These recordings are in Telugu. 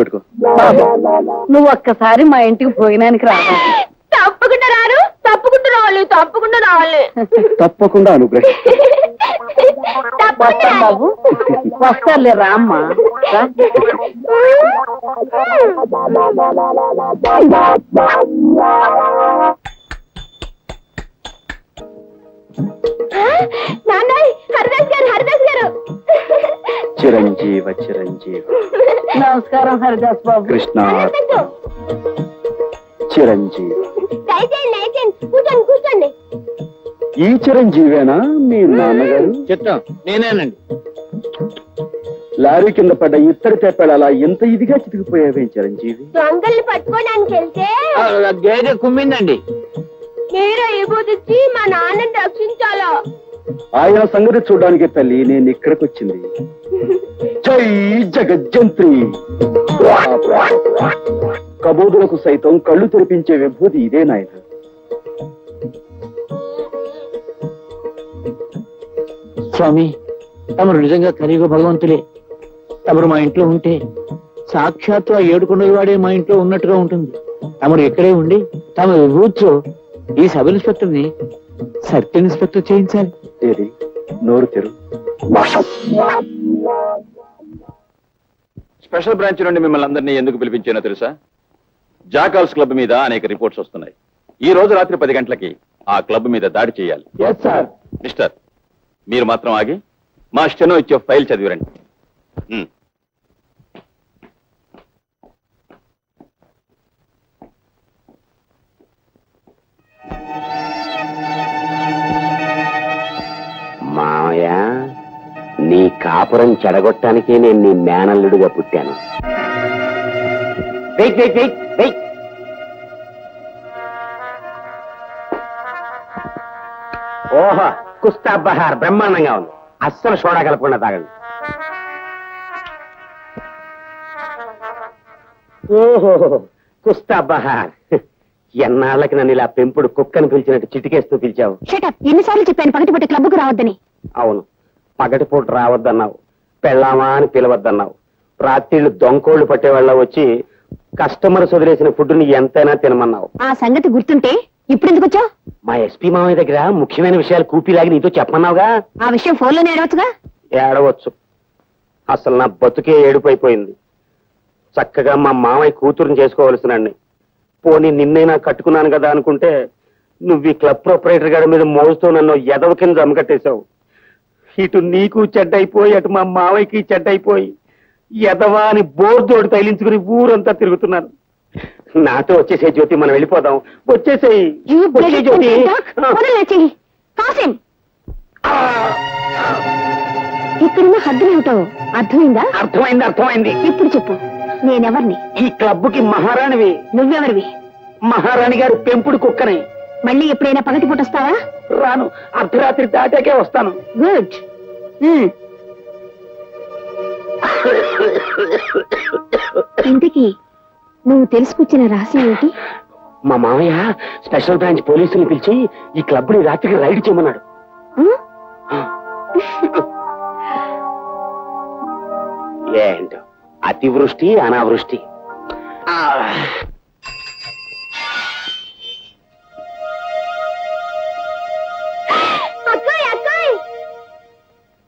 పెట్టుకో. నువ్వు ఒక్కసారి మా ఇంటికి భోజనానికి రావాలి. తప్పకుండా రాను, తప్పకుండా రావాలి, తప్పకుండా రావాలి. తప్పకుండా అనుగ్రహి. వస్తాను బాబు, వస్తారులే రామ్మా. నాన్నయ్, హరిదాస్ గారు, హరిదాస్ గారు. చిరంజీవ చిరంజీవ. నమస్కారం హరిదాస్ బాబు. కృష్ణ చిరంజీవి. దయచేయండి, దయచేయండి, కూర్చోండి, కూర్చోండి. ఈ చిరంజీవేనా మీ నాన్నగారు? చెప్తాం, నేనేనండి. లారీ కింద పడ్డ ఇత్తడి తెప్పాడు అలా ఎంత ఇదిగా చితికిపోయావేం చిరంజీవి? దొంగల్ని పట్టుకోవడానికి వెళ్తే గేదె కుమ్మిందండి. మీరే ఇబోదిచ్చి మా నాన్నని రక్షించాలా? ఆయన సంగతి చూడడానికి తల్లి నేను ఇక్కడికి వచ్చింది. జై జగజ్జంత్రి. కబోదులకు సైతం కళ్ళు తెరిపించే విభూతి ఇదే నాయన. స్వామి, తమరు నిజంగా కలియుగ భగవంతులే. తమరు మా ఇంట్లో ఉంటే సాక్షాత్తు ఆ ఏడుకొండల వాడే మా ఇంట్లో ఉన్నట్టుగా ఉంటుంది. తమరు ఇక్కడే ఉండి తమ విభూతితో ఈ సబ్ ఇన్స్పెక్టర్ ని సర్కిల్ ఇన్స్పెక్టర్ చేయించాలి. ఏది నోరు తెరు. స్పెషల్ బ్రాంచ్ నుండి మిమ్మల్ని అందరినీ ఎందుకు పిలిపించానో తెలుసా? జాకాల్స్ క్లబ్ మీద అనేక రిపోర్ట్స్ వస్తున్నాయి. ఈ రోజు రాత్రి 10 గంటలకి ఆ క్లబ్ మీద దాడి చేయాలి. మిస్టర్, మీరు మాత్రం ఆగి మా స్టెనో ఇచ్చే ఫైల్ చదివిరండి. మామయ్య, నీ కాపురం చెడగొట్టానికే నేను నీ మేనల్లుడిగా పుట్టాను. Wait wait wait wait. ఓహో, కుస్తా బహార్ బ్రహ్మాండంగా ఉంది. అస్సలు సోడా కలపకుండా తాగండి. ఓహో, కుస్తా బహార్. ఎన్నాళ్ళకి నన్ను ఇలా పెంపుడు కుక్కను పిలిచినట్టు చిటికేస్తూ పిలిచావు. ఎన్నిసార్లు చెప్పాను పగటిపూట క్లబ్కు రావద్దని? అవును, పగటిపూట రావద్దన్నావు, పెళ్ళామా అని పిలవద్దన్నావు. రాత్రిళ్ళు దొంకోళ్లు పట్టేవాళ్ళ వచ్చి కస్టమర్స్ వదిలేసిన ఫుడ్ని ఎంతైనా తినమన్నావు. ఆ సంగతి గుర్తుంటే ఇప్పుడు ఎందుకు వచ్చావు? మా ఎస్పీ మామయ్య దగ్గర ముఖ్యమైన విషయాలు కూపీలాగి నీతో చెప్పమన్నావుగా. ఆ విషయం ఫోన్లోనే ఏడవచ్చుగా. ఏడవచ్చు. అసలు నా బతుకే ఏడుపైపోయింది. చక్కగా మా మామయ్య కూతురుని చేసుకోవలసినండి. పోనీ నిన్నైనా కట్టుకున్నాను కదా అనుకుంటే నువ్వు ఈ క్లబ్ ప్రొపరేటర్ గారి మీద మోజుతో నన్ను ఎదవ కింద జమకట్టేశావు. ఇటు నీకు చెడ్డైపోయి అటు మా మావయ్యకి చెడ్డైపోయి ఎదవా అని బోర్దోడు తైలించుకుని ఊరంతా తిరుగుతున్నాను. నాతో వచ్చేసే జ్యోతి, మనం వెళ్ళిపోదాం. వచ్చేసేయి జ్యోతి. ఇక్కడున్న హద్దులేమిటో అర్థమైందా? అర్థమైంది, అర్థమైంది. ఇప్పుడు చెప్పు, నేనెవరిని? ఈ క్లబ్కి మహారాణివి. నువ్వెవరివి? మహారాణి గారి పెంపుడు కుక్కని. మళ్ళీ ఎప్పుడైనా పగటి పూట వస్తావా? రాను, అర్ధరాత్రి దాటాకే వస్తాను. గుడ్. ఇంతకీ నువ్వు తెలుసుకొచ్చిన రహస్యం ఏంటి? మా మామయ్య స్పెషల్ బ్రాంచ్ పోలీసుని పిలిచి ఈ క్లబ్ ని రాత్రికి రైడ్ చేయమన్నాడు. ఏంటో అతివృష్టి అనావృష్టి.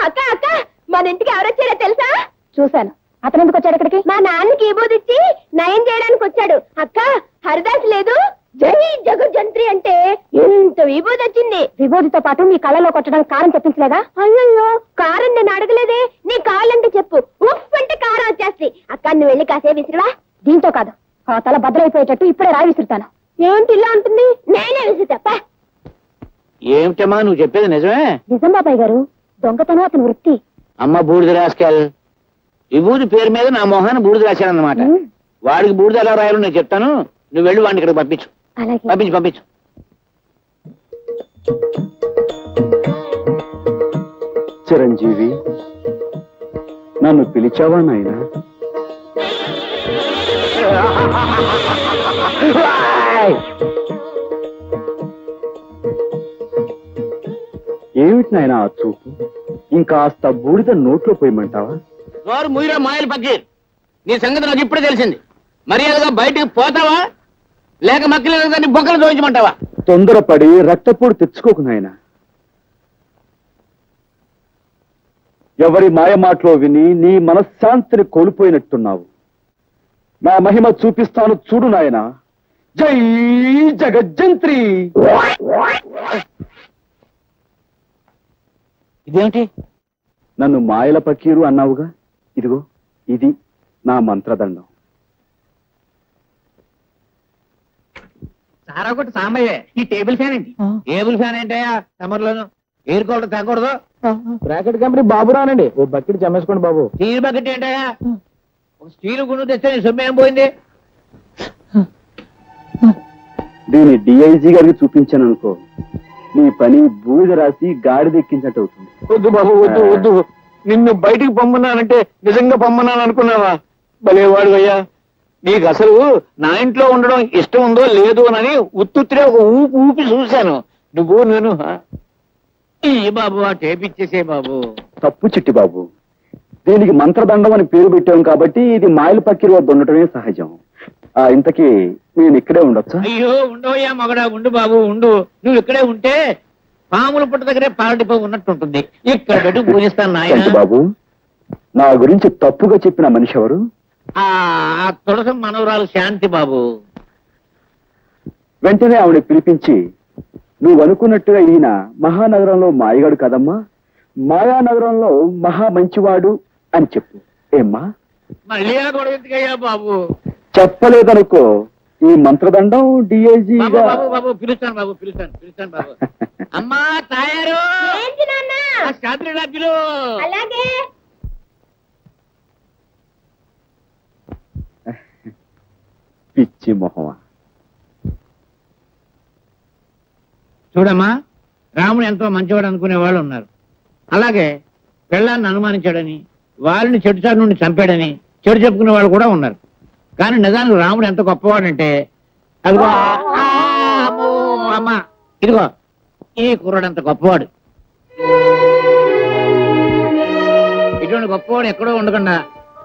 అక్క అక్క, మన ఇంటికి ఎవరొచ్చారో తెలుసా? చూశాను. అతను ఎందుకు వచ్చాడు ఇక్కడికి? మా నాన్నకి ఇబోదిచ్చి నయం చేయడానికి వచ్చాడు. అక్క, హరిదాస్ లేదు, జై జగజ్జంత్రి అంటే ఎంత విభూతి వచ్చింది. విభూతితో పాటు నీ కళ్ళలో కొట్టడానికి కారం తెప్పించలేదా? అయ్యో, కారం నేను అడగలేదే. నీ కావాలంటే చెప్పు, ఉఫ్ అంటే కారం వచ్చేస్తే. అక్క, నువ్వు వెళ్ళి కాసే విసిరివా? దీంతో కాదు, ఆ తల భద్రైపోయేటట్టు ఇప్పుడే రాయి విసురుతాను. ఏంటి ఇలా ఉంటుంది? నేనే విసురుతా. ఏమిటమ్మా నువ్వు చెప్పేది నిజమే? నిజం బాబాయ్ గారు, దొంగతనం అతని వృత్తి. అమ్మ బూడిద రాసుకెళ్. విభూతి పేరు మీద నా మొహాన్ని బూడిద రాశానన్నమాట. వాడికి బూడిద ఎలా రాయాలో నేను చెప్తాను. నువ్వు వెళ్ళి వాడిని ఇక్కడికి పంపించు. పంపించు పంపించు. చిరంజీవి, నన్ను పిలిచావా నాయన? ఏమిటి నాయన ఆ చూపు? ఇంకాస్త బూడిద నోట్లో పోయమంటావా? నోరు ముయిరా మాయలు పక్కీర్. నీ సంగతి నాకు ఇప్పుడే తెలిసింది. మర్యాదగా బయటికి పోతావా లేక మక్కలేదు దాన్ని బొక్కలు చూపించమంటావా? తొందరపడి రక్తపోటు తెచ్చుకోకు నాయన. ఎవరి మాయమాటలో విని నీ మనశ్శాంతిని కోల్పోయినట్టున్నావు. నా మహిమ చూపిస్తాను చూడు నాయన. జై జగజ్జంత్రి. ఇదేమిటి? నన్ను మాయల పకీరు అన్నావుగా, ఇదిగో ఇది నా మంత్రదండం. సారా కొట్టి సాంబయ్యే. ఈ టేబుల్ ఫ్యాన్ ఏంటి? టేబుల్ ఫ్యాన్ ఏంటయ్యా సమ్మర్లోను? ఎయిర్ కూలర్ తగ్గకూడదు. బ్రాకెట్ కంపెనీ బాబురానండి. ఓ బకెట్ చమ్మేసుకోండి బాబు. స్టీల్ బకెట్ ఏంటయ్యా? ఒక స్టీల్ గుండు తెస్తే నీ సొమ్ము ఏం పోయింది? దీన్ని డిఐజీ గారికి చూపించాను అనుకో, నీ పని బూడిద రాసి గాడిదెక్కించట్టు అవుతుంది. వద్దు బాబు, వద్దు వద్దు. నిన్ను బయటికి పొమ్మన్నానంటే నిజంగా పొమ్మన్నాను అనుకున్నావా? భలేవాడు అయ్యా. నీకు అసలు నా ఇంట్లో ఉండడం ఇష్టం ఉందో లేదో అని ఉత్తుత్తిరే ఒక ఊపి ఊపి చూశాను. నువ్వు నేను ఈ బాబు ఆ టేప్ ఇచ్చేసే బాబు. తప్పు చిట్టి బాబు, దీనికి మంత్రదండం అని పేరు పెట్టాం కాబట్టి ఇది మాయల పక్కిరి వద్ద ఉండటమే సహజం. ఇంతకీ నేను ఇక్కడే ఉండొచ్చా? అయ్యో ఉండవయ్యా మగడా, ఉండు బాబు ఉండు. నువ్వు ఇక్కడే ఉంటే పాముల పుట్ట దగ్గరే పాలటిపో ఉన్నట్టు ఉంటుంది. ఇక్కడ పెట్టి పూజిస్తాను నాయన. బాబు, నా గురించి తప్పుగా చెప్పిన మనిషి ఎవరు? ఆ తులసి మనవరాలు శాంతి బాబు. వెంటనే ఆవిడ పిలిపించి, నువ్వు అనుకున్నట్టుగా ఈయన మహానగరంలో మాయగాడు కదమ్మా, మాయానగరంలో మహా మంచివాడు అని చెప్పు. ఏమ్మా? మళ్ళీ ఆ గొడవ ఎందుకయ్యా బాబు? చెప్పలేదనుకో, ఈ మంత్రదండం డిఐజీ బాబు బాబు బాబు పిలుస్తాను బాబు, పిలుస్తాను బాబు. అమ్మా తయారు శాంతి రాజ్యులు. అలాగే. పిచ్చి మొహమా. చూడమ్మా, రాముడు ఎంతో మంచివాడు అనుకునే వాళ్ళు ఉన్నారు. అలాగే పెళ్ళాన్ని అనుమానించాడని, వాళ్ళని చెడుచాటు నుండి చంపాడని చెడు చెప్పుకునే వాళ్ళు కూడా ఉన్నారు. కానీ నిజానికి రాముడు ఎంత గొప్పవాడంటే, అదిగో అమ్మా ఇదిగో ఈ కుర్రాడు అంత గొప్పవాడు. ఇటువంటి గొప్పవాడు ఎక్కడో ఉండకుండా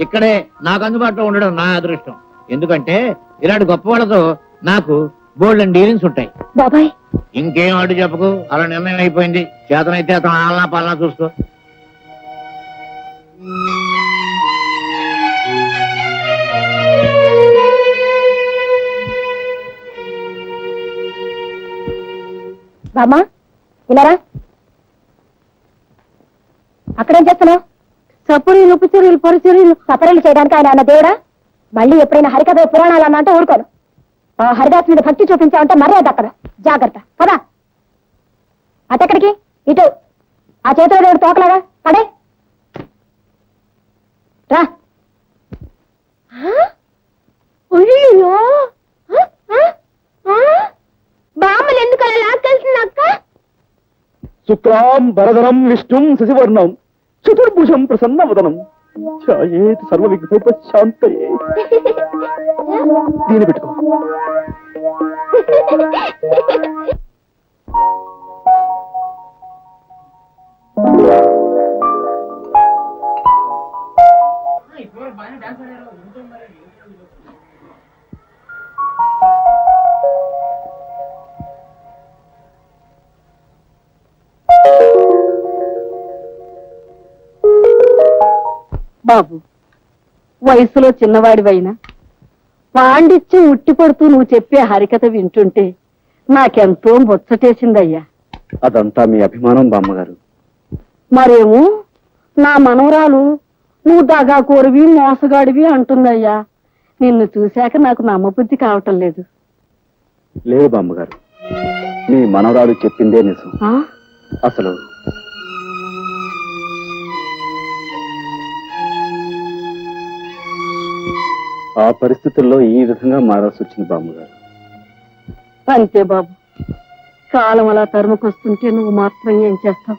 ఇక్కడే నాకు అందుబాటులో ఉండడం నా అదృష్టం. ఎందుకంటే ఇలాంటి గొప్పవాళ్ళతో నాకు బోల్డెన్ డీలింగ్స్ ఉంటాయి. బాబాయ్ ఇంకేం అడ్డు చెప్పకు, అలా నిర్ణయం అయిపోయింది. చేతనైతే అతను ఆలనా పాలనా చూసుకో. బామ్మా ఇలారా. అక్కడేం చేస్తున్నావు? సపురీలు ఉపచర్యలు పరిచర్యలు సపరీలు చేయడానికి ఆయన అన్న దేవుడా? మళ్ళీ ఎప్పుడైనా హరికథ పురాణాలు అన్న అంటే ఊరుకోను. ఆ హరిదాస్ మీద భక్తి చూపించావంటే మర్యాద అక్కడ. జాగ్రత్త పదా. అటెక్కడికి? ఇటు. ఆ చేతిలో దేవుడు తోకలాగా పడే రా. బామ్మలు ఎందుకు అలా లాక్కెళ్తుంది అక్క? శుక్లాం వరదరం విష్ణుం శశివర్ణం చతుర్భుజం ప్రసన్నవదనం ఛాయేత్ సర్వ విఘ్నోపశాంతయే. దీని పెట్టుకో. బాబు, వయసులో చిన్నవాడివైనా పాండిత్యం ఉట్టిపడుతూ నువ్వు చెప్పే హరికథ వింటుంటే నాకెంతో ముచ్చటేసిందయ్యా. అదంతా మీ అభిమానం బామ్మగారు. మరేమో నా మనవరాలు నువ్వు దగాకోరివి మోసగాడివి అంటుందయ్యా. నిన్ను చూశాక నాకు నమ్మబుద్ధి కావటం లేదు. లేదు బామ్మగారు, మీ మనవరాలు చెప్పిందే నిజం. అసలు ఆ పరిస్థితుల్లో ఈ విధంగా మారాల్సి వచ్చింది బామ్మగారు. అంతే బాబు, కాలం అలా తరుముకొస్తుంటే నువ్వు మాత్రం ఏం చేస్తావు?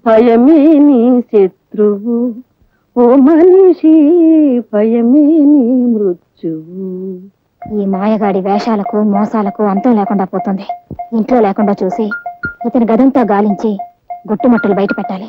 భయమే నీ శత్రువు ఓ మనిషి, భయమే నీ మృత్యువు. ఈ మాయగాడి వేషాలకు మోసాలకు అంతం లేకుండా పోతుంది. ఇంట్లో లేకుండా చూసి ఇతని గదంతా గాలించి గుట్టుమట్టులు బయట పెట్టాలి.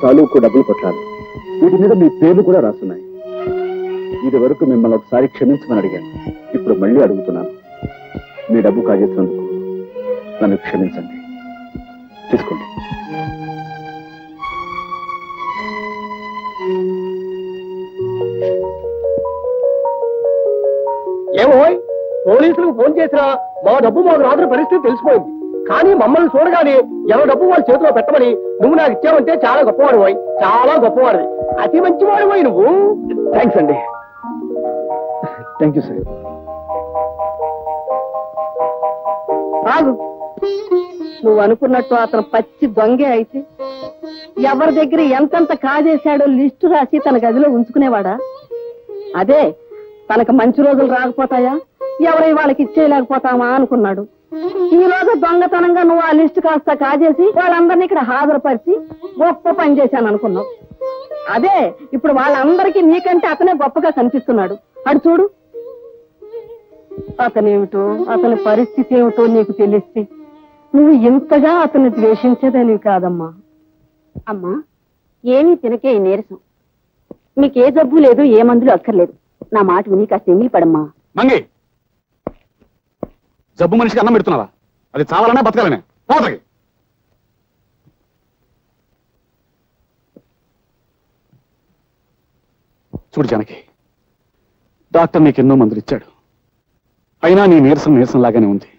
తాలూకు డబ్బులు కొట్టాలి. వీటి మీద మీ పేర్లు కూడా రాస్తున్నాయి. ఇది వరకు మిమ్మల్ని ఒకసారి క్షమించమని అడిగాను. ఇప్పుడు మళ్ళీ అడుగుతున్నాను. మీ డబ్బు కాజేసినందుకు నన్ను క్షమించండి. తీసుకోండి. ఏమో పోలీసులకు ఫోన్ చేసినా మా డబ్బు మాకు రాత్రి పరిస్థితి తెలిసిపోయింది. కానీ మమ్మల్ని చూడగానే ఎవరి డబ్బు వాళ్ళ చేతిలో పెట్టమని నువ్వు నాకు ఇచ్చావంటే చాలా గొప్పవాడు పోయి, చాలా గొప్పవాడివి, అతి మంచివాడు పోయి నువ్వు. థ్యాంక్స్ అండి. Thank you sir. ఆగు. నువ్వు అనుకున్నట్టు అతను పచ్చి దొంగే అయితే ఎవరి దగ్గర ఎంతెంత కాజేశాడో లిస్టు రాసి తన గదిలో ఉంచుకునేవాడా? అదే తనకు మంచి రోజులు రాకపోతాయా, ఎవరి వాళ్ళకి ఇచ్చేయలేకపోతామా అనుకున్నాడు. ఈ రోజు దొంగతనంగా నువ్వు ఆ లిస్టు కాస్త కాజేసి వాళ్ళందరినీ ఇక్కడ హాజరుపరిచి గొప్ప పని చేశాను అనుకున్నావు. అదే ఇప్పుడు వాళ్ళందరికీ నీకంటే అతనే గొప్పగా కనిపిస్తున్నాడు. అడు చూడు, అతనేమిటో అతని పరిస్థితి ఏమిటో నీకు తెలిస్తే నువ్వు ఇంతగా అతన్ని ద్వేషించేదని కాదమ్మా. అమ్మా, ఏమీ తినకే ఈ నీరసం. మీకే జబ్బు లేదు, ఏ మందులు అక్కర్లేదు. నా మాట విని కాస్త ఎంగిలి పడమ్మా. మంగి, జబ్బు మనిషికి అన్నం పెడుతున్నావా? అది చావాలనే బతకాలనే? పోతకి చూడు జానకి, డాక్టర్ నీకెన్నో మందులు ఇచ్చాడు, అయినా నీ నీరసం లాగానే ఉంది.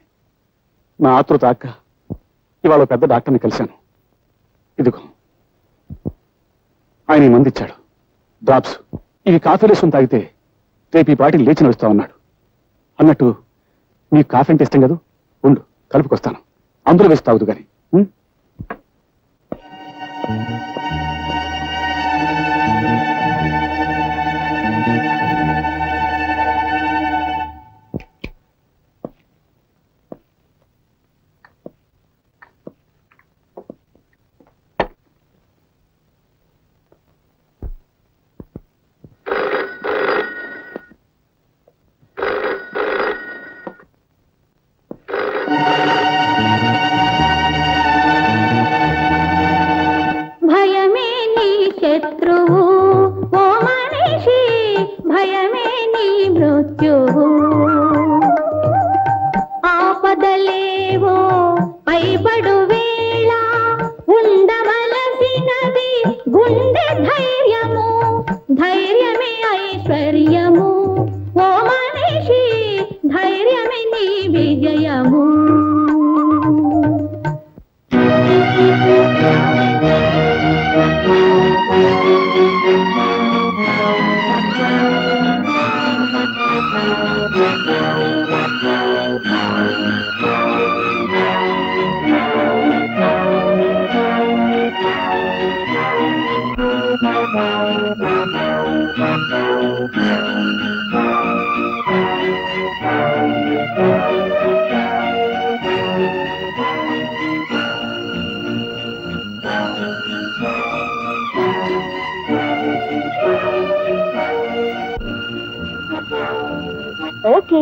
నా ఆతృత అక్క ఇవాళ ఓ పెద్ద డాక్టర్ని కలిశాను. ఇదిగో ఆయన ఈ మందు ఇచ్చాడు, డ్రాప్స్. ఇవి కాఫీ వేసుకుని తాగితే రేపు ఈ పాటికి లేచి నడుస్తా ఉన్నాడు. అన్నట్టు నీకు కాఫీ అంటే ఇష్టం కదా, ఉండు కలుపుకొస్తాను, అందులో వేసి తాగుదు గాని. భయమే నీ శత్రువు ఓ మనిషి, భయమే నీ మృత్యువు. ఆపదలేవో పైబడు వేళ ఉండవలసినది గుండె ధైర్యము, ధైర్యమే ఐశ్వర్యము. ఓ మనిషి ధైర్యమే నీ విజయము. ఓకే,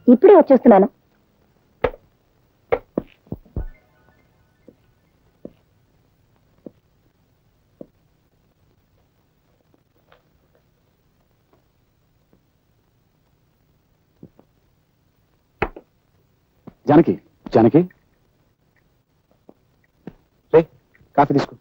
ఇప్పుడే వచ్చేస్తున్నాను. జానకి, జానకి రే కాఫీ తీసుకో.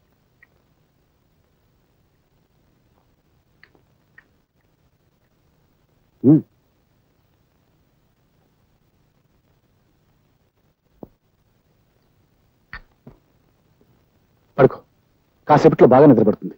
పడుకో, కాసేపట్లో బాగా నిద్రపడుతుంది.